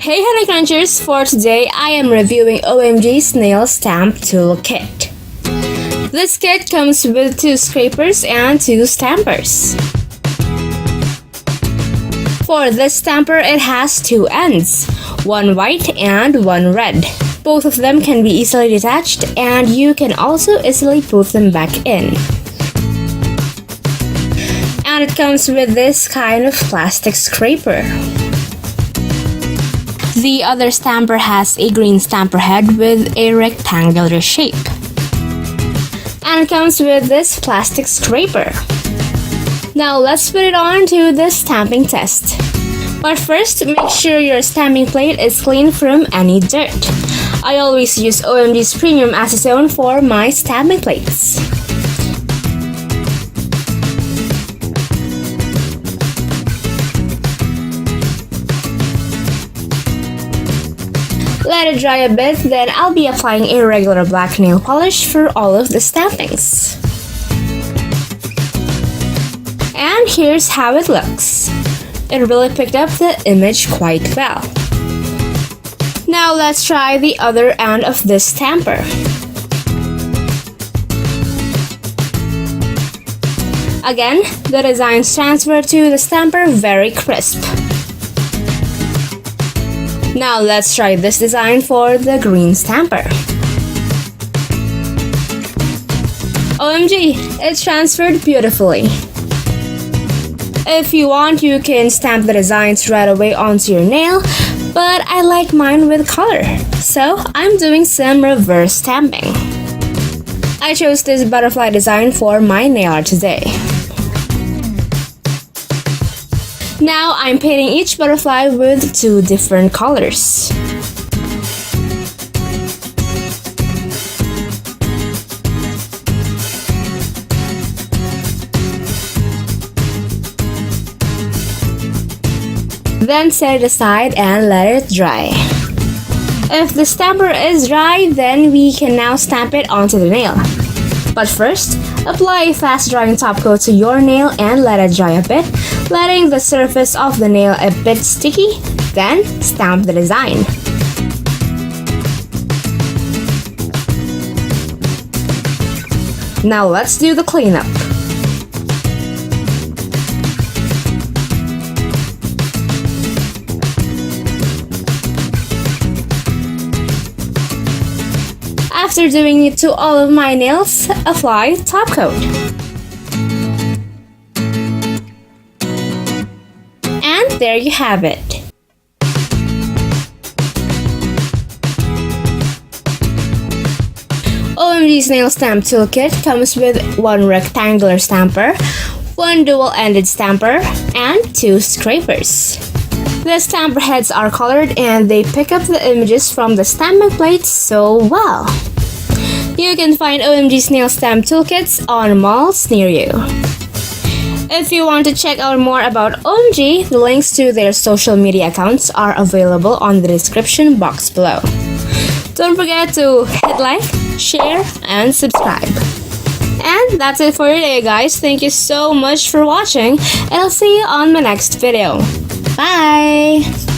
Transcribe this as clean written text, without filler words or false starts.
Hey honeycrunchers, for today I am reviewing OMG's nail stamp toolkit. This kit comes with 2 scrapers and 2 stampers. For this stamper, it has 2 ends, one white and one red. Both of them can be easily detached and you can also easily put them back in. And it comes with this kind of plastic scraper. The other stamper has a green stamper head with a rectangular shape. And it comes with this plastic scraper. Now let's put it on to the stamping test. But first, make sure your stamping plate is clean from any dirt. I always use OMG's premium acetone for my stamping plates. Let it dry a bit, then I'll be applying a regular black nail polish for all of the stampings. And here's how it looks. It really picked up the image quite well. Now let's try the other end of this stamper. Again, the designs transfer to the stamper very crisp. Now let's try this design for the green stamper. OMG, it transferred beautifully. If you want, you can stamp the designs right away onto your nail, but I like mine with color, so I'm doing some reverse stamping. I chose this butterfly design for my nail art today. Now I'm painting each butterfly with 2 different colors. Then set it aside and let it dry. If the stamper is dry, then we can now stamp it onto the nail. But first, apply a fast drying top coat to your nail and let it dry a bit, letting the surface of the nail a bit sticky, then stamp the design. Now let's do the cleanup. After doing it to all of my nails, apply top coat. And there you have it. OMG's nail stamp toolkit comes with 1 rectangular stamper, 1 dual-ended stamper, and 2 scrapers. The stamper heads are colored and they pick up the images from the stamping plates so well. You can find OMG's nail stamp toolkits on malls near you. If you want to check out more about OMG, the links to their social media accounts are available on the description box below. Don't forget to hit like, share, and subscribe. And that's it for today, guys. Thank you so much for watching, and I'll see you on my next video. Bye!